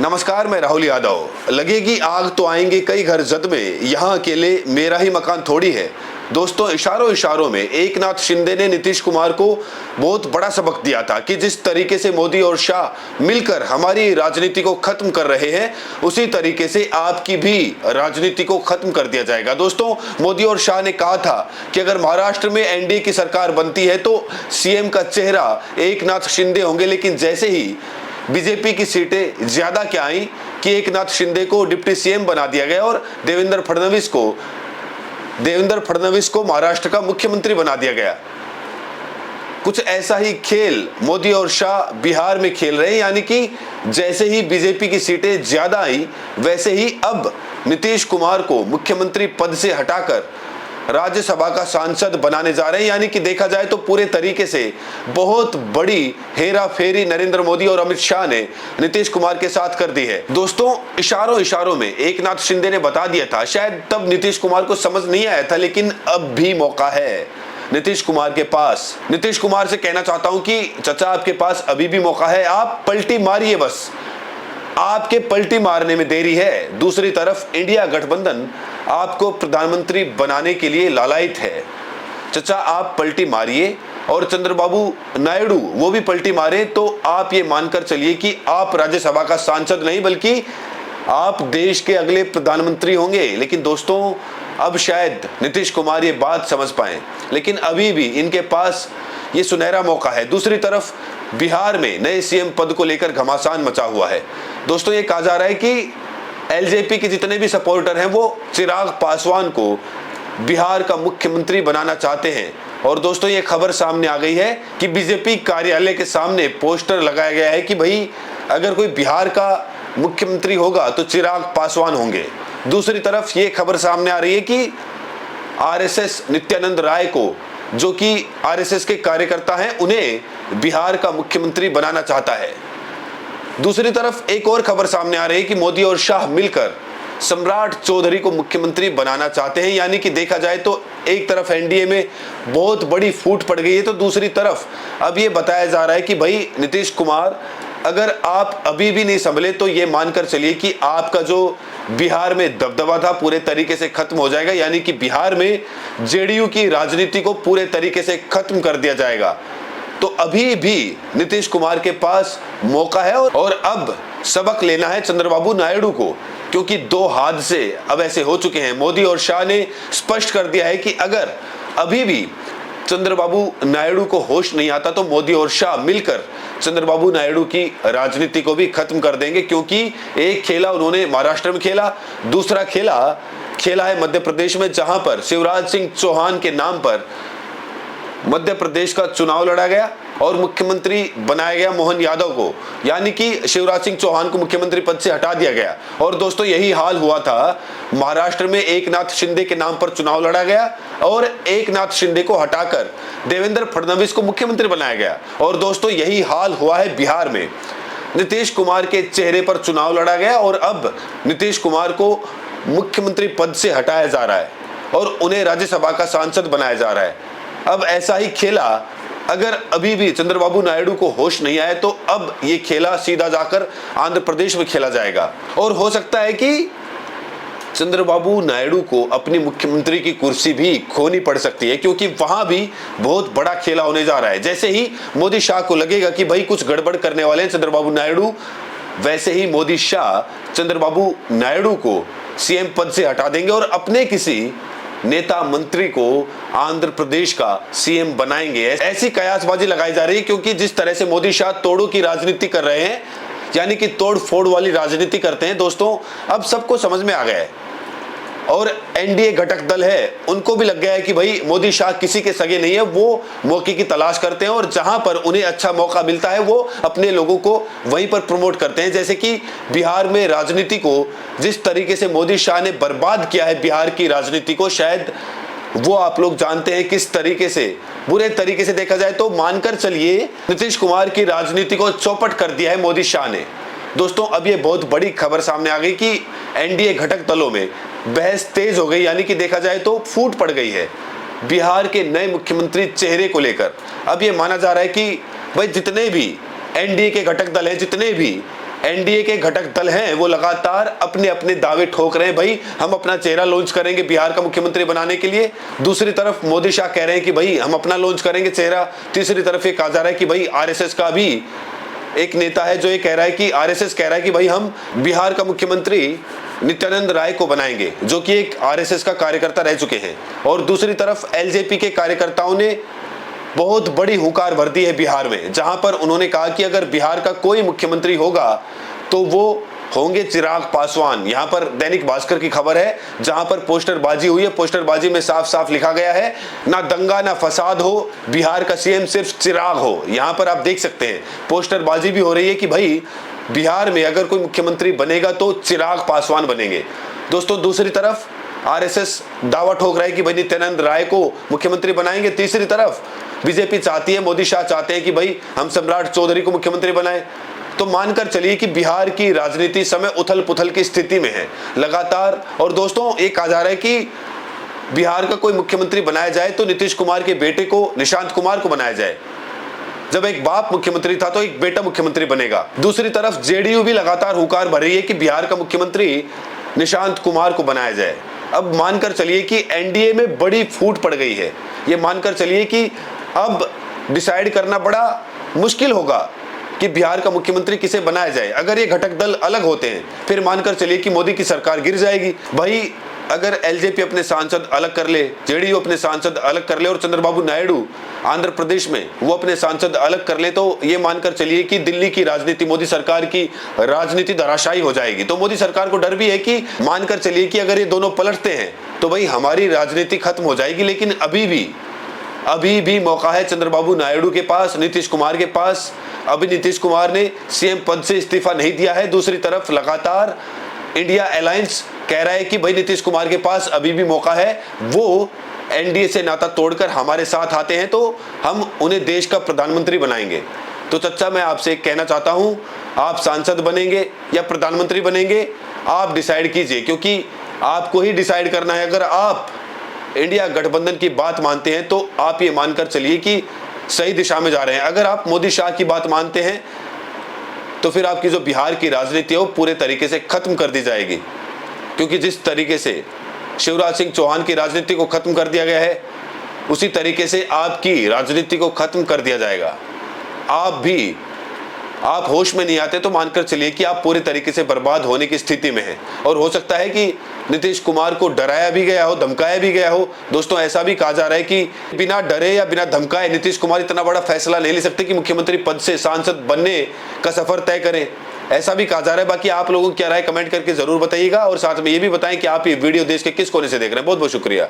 नमस्कार, मैं राहुल यादव। लगेगी आग तो आएंगे कई घर जद में, यहाँ अकेले मेरा ही मकान थोड़ी है। दोस्तों, इशारों इशारों में एकनाथ शिंदे ने नीतीश कुमार को बहुत बड़ा सबक दिया था कि जिस तरीके से मोदी और शाह मिलकर हमारी राजनीति को खत्म कर रहे हैं, उसी तरीके से आपकी भी राजनीति को खत्म कर दिया जाएगा। दोस्तों, मोदी और शाह ने कहा था कि अगर महाराष्ट्र में एनडीए की सरकार बनती है तो सीएम का चेहरा एकनाथ शिंदे होंगे, लेकिन जैसे ही बीजेपी की सीटें ज्यादा क्या आई कि एकनाथ शिंदे को डिप्टी सीएम बना दिया गया और देवेंद्र फडणवीस को महाराष्ट्र का मुख्यमंत्री बना दिया गया। कुछ ऐसा ही खेल मोदी और शाह बिहार में खेल रहे हैं, यानी कि जैसे ही बीजेपी की सीटें ज्यादा आई, वैसे ही अब नीतीश कुमार को मुख्यमंत्री पद से हटाकर राज्यसभा का सांसद बनाने जा रहे हैं। यानी कि देखा जाए तो पूरे तरीके से बहुत बड़ी हेरा फेरी नरेंद्र मोदी और अमित शाह ने नीतीश कुमार के साथ कर दी है। दोस्तों, इशारों इशारों में एकनाथ शिंदे ने बता दिया था, शायद तब नीतीश कुमार को समझ नहीं आया था, लेकिन अब भी मौका है नीतीश कुमार के पास। नीतीश कुमार से कहना चाहता हूं कि चाचा, आपके पास अभी भी मौका है, आप पलटी मारिए, बस आपके पलटी मारने में देरी है। दूसरी तरफ इंडिया गठबंधन आपको प्रधानमंत्री बनाने के लिए लालायित है। चचा, आप पलटी मारिए और चंद्रबाबू नायडू वो भी पलटी मारे, तो आप ये मानकर चलिए कि आप राज्यसभा का सांसद नहीं बल्कि आप देश के अगले प्रधानमंत्री होंगे। लेकिन दोस्तों, अब शायद नीतीश कुमार ये बात समझ पाए, लेकिन अभी भी इनके पास ये सुनहरा मौका है। दूसरी तरफ बिहार में नए सीएम पद को लेकर घमासान मचा हुआ है। दोस्तों, ये कहा जा रहा है कि एलजेपी के जितने भी सपोर्टर हैं वो चिराग पासवान को बिहार का मुख्यमंत्री बनाना चाहते हैं। और दोस्तों, ये खबर सामने आ गई है कि बीजेपी कार्यालय के सामने पोस्टर लगाया गया है कि भाई अगर कोई बिहार का मुख्यमंत्री होगा तो चिराग पासवान होंगे। दूसरी तरफ ये खबर सामने आ रही है कि आरएसएस नित्यानंद राय को, जो कि आरएसएस के कार्यकर्ता हैं, उन्हें बिहार का मुख्यमंत्री बनाना चाहता है। दूसरी तरफ एक और खबर सामने आ रही है कि मोदी और शाह मिलकर सम्राट चौधरी को मुख्यमंत्री बनाना चाहते हैं। यानी कि देखा जाए तो एक तरफ एनडीए में बहुत बड़ी फूट पड़ गई है, तो दूसरी तरफ अब ये बताया जा रहा है कि भाई नीतीश कुमार, अगर आप अभी भी नहीं संभले तो ये मानकर चलिए कि आपका जो बिहार में दबदबा था पूरे तरीके से खत्म हो जाएगा। यानी कि बिहार में जेडीयू की राजनीति को पूरे तरीके से खत्म कर दिया जाएगा। तो अभी भी नीतीश कुमार के पास मौका है और अब सबक लेना है चंद्रबाबू नायडू को, क्योंकि दो हादसे अब ऐसे हो चुके हैं। मोदी और शाह ने स्पष्ट कर दिया है कि अगर अभी भी चंद्रबाबू नायडू को होश नहीं आता तो मोदी और शाह मिलकर चंद्रबाबू नायडू की राजनीति को भी खत्म कर देंगे। क्योंकि एक खेला उन्होंने महाराष्ट्र में खेला, दूसरा खेला है मध्य प्रदेश में, जहां पर शिवराज सिंह चौहान के नाम पर मध्य प्रदेश का चुनाव लड़ा गया और मुख्यमंत्री बनाया गया मोहन यादव को। यानी कि शिवराज सिंह चौहान को मुख्यमंत्री पद से हटा दिया गया। और दोस्तों, यही हाल हुआ था महाराष्ट्र में, एकनाथ शिंदे के नाम पर चुनाव लड़ा गया और एकनाथ शिंदे को हटाकर देवेंद्र फडणवीस को मुख्यमंत्री बनाया गया। और दोस्तों, यही हाल हुआ है बिहार में, नीतीश कुमार के चेहरे पर चुनाव लड़ा गया और अब नीतीश कुमार को मुख्यमंत्री पद से हटाया जा रहा है और उन्हें राज्यसभा का सांसद बनाया जा रहा है। अब ऐसा ही खेला अगर अभी भी चंद्रबाबू नायडू को होश नहीं आए तो अब ये खेला सीधा जाकर आंध्र प्रदेश में खेला जाएगा और हो सकता है कि चंद्रबाबू नायडू को अपनी मुख्यमंत्री की कुर्सी भी खोनी पड़ सकती है, क्योंकि वहां भी बहुत बड़ा खेला होने जा रहा है। जैसे ही मोदी शाह को लगेगा कि भाई कुछ गड़बड़ करने वाले हैं चंद्रबाबू नायडू, वैसे ही मोदी शाह चंद्रबाबू नायडू को सीएम पद से हटा देंगे और अपने किसी नेता मंत्री को आंध्र प्रदेश का सीएम बनाएंगे। ऐसी कयासबाजी लगाई जा रही है, क्योंकि जिस तरह से मोदी शाह तोड़ों की राजनीति कर रहे हैं, यानी कि तोड़ फोड़ वाली राजनीति करते हैं, दोस्तों अब सबको समझ में आ गया है। और एनडीए घटक दल है, उनको भी लग गया है कि भाई मोदी शाह किसी के सगे नहीं है, वो मौके की तलाश करते हैं और जहां पर उन्हें अच्छा मौका मिलता है वो अपने लोगों को वहीं पर प्रमोट करते हैं। जैसे कि बिहार में राजनीति को जिस तरीके से मोदी शाह ने बर्बाद किया है, बिहार की राजनीति को, शायद वो आप लोग जानते हैं किस तरीके से, बुरे तरीके से देखा जाए तो मानकर चलिए नीतीश कुमार की राजनीति को चौपट कर दिया है मोदी शाह ने। दोस्तों, अब ये बहुत बड़ी खबर सामने आ गई कि एनडीए घटक दलों में बहस तेज हो गई, यानी कि देखा जाए तो फूट पड़ गई है बिहार के नए मुख्यमंत्री चेहरे को लेकर। अब ये माना जा रहा है कि भाई जितने भी एनडीए के घटक दल हैं, जितने भी एनडीए के घटक दल हैं वो लगातार अपने अपने दावे ठोक रहे हैं, भाई हम अपना चेहरा लॉन्च करेंगे बिहार का मुख्यमंत्री बनाने के लिए। दूसरी तरफ मोदी शाह कह रहे हैं कि भाई हम अपना लॉन्च करेंगे चेहरा। तीसरी तरफ ये कहा जा रहा है कि भाई आरएसएस का भी एक नेता है जो ये कह रहा है कि आरएसएस कह रहा है कि भाई हम बिहार का मुख्यमंत्री नित्यानंद राय को बनाएंगे, जो कि एक आरएसएस का कार्यकर्ता रह चुके हैं। और दूसरी तरफ एलजेपी के कार्यकर्ताओं ने बहुत बड़ी हुंकार भर दी है बिहार में, जहां पर उन्होंने कहा कि अगर बिहार का कोई मुख्यमंत्री होगा तो वो होंगे चिराग पासवान। यहां पर दैनिक भास्कर की खबर है, जहां पर पोस्टरबाजी हुई है। पोस्टरबाजी में साफ साफ लिखा गया है, ना दंगा ना फसाद हो, बिहार का सीएम सिर्फ चिराग हो। यहां पर आप देख सकते हैं पोस्टरबाजी भी हो रही है कि भाई बिहार में अगर कोई मुख्यमंत्री बनेगा तो चिराग पासवान बनेंगे। दोस्तों, दूसरी तरफ आरएसएस दावा ठोक रहा है कि भाई नित्यानंद राय को मुख्यमंत्री बनाएंगे। तीसरी तरफ बीजेपी चाहती है, मोदी शाह चाहते हैं कि भाई हम सम्राट चौधरी को मुख्यमंत्री बनाएं। तो मानकर चलिए कि बिहार की राजनीति समय उथल पुथल की स्थिति में है लगातार। और दोस्तों, ये कहा जा रहा है कि बिहार का कोई मुख्यमंत्री बनाया जाए तो नीतीश कुमार के बेटे को, निशांत कुमार को बनाया जाए। जब एक बाप मुख्यमंत्री था तो एक बेटा मुख्यमंत्री बनेगा। दूसरी तरफ जेडीयू भी लगातार हुंकार भर रही है कि बिहार का मुख्यमंत्री निशांत कुमार को बनाया जाए। अब मानकर चलिए कि एनडीए में बड़ी फूट पड़ गई है। ये मानकर चलिए कि अब डिसाइड करना बड़ा मुश्किल होगा कि बिहार का मुख्यमंत्री किसे बनाया जाए। अगर ये घटक दल अलग होते हैं फिर मानकर चलिए कि मोदी की सरकार गिर जाएगी। भाई अगर एलजेपी अपने सांसद अलग कर ले, जेडीयू अपने सांसद अलग कर ले और चंद्रबाबू नायडू आंध्र प्रदेश में वो अपने सांसद अलग कर ले, तो ये मानकर चलिए कि दिल्ली की राजनीति, मोदी सरकार की राजनीति धराशायी हो जाएगी। तो मोदी सरकार को डर भी है कि मानकर चलिए कि अगर ये दोनों पलटते हैं तो भाई हमारी राजनीति खत्म हो जाएगी। लेकिन अभी भी मौका है चंद्रबाबू नायडू के पास, नीतीश कुमार के पास। अभी नीतीश कुमार ने सीएम पद से इस्तीफा नहीं दिया है। दूसरी तरफ लगातार इंडिया अलायंस कह रहा है कि भाई नीतीश कुमार के पास अभी भी मौका है, वो एनडीए से नाता तोड़कर हमारे साथ आते हैं तो हम उन्हें देश का प्रधानमंत्री बनाएंगे। तो चच्चा, मैं आपसे कहना चाहता हूं, आप सांसद बनेंगे या प्रधानमंत्री बनेंगे, आप डिसाइड कीजिए, क्योंकि आपको ही डिसाइड करना है। अगर आप इंडिया गठबंधन की बात मानते हैं तो आप ये मानकर चलिए कि सही दिशा में जा रहे हैं। अगर आप मोदी शाह की बात मानते हैं तो फिर आपकी जो बिहार की राजनीति है वो पूरे तरीके से खत्म कर दी जाएगी, क्योंकि जिस तरीके से शिवराज सिंह चौहान की राजनीति को खत्म कर दिया गया है उसी तरीके से आपकी राजनीति को खत्म कर दिया जाएगा। आप होश में नहीं आते तो मानकर चलिए कि आप पूरे तरीके से बर्बाद होने की स्थिति में हैं। और हो सकता है कि नीतीश कुमार को डराया भी गया हो, धमकाया भी गया हो। दोस्तों, ऐसा भी कहा जा रहा है कि बिना डरे या बिना धमकाए नीतीश कुमार इतना बड़ा फैसला नहीं ले सकते कि मुख्यमंत्री पद से सांसद बनने का सफर तय करें। ऐसा भी कहा जा रहा है। बाकी आप लोगों की क्या राय कमेंट करके जरूर बताइएगा और साथ में ये भी बताएं कि आप ये वीडियो देश के किस कोने से देख रहे हैं। बहुत बहुत शुक्रिया।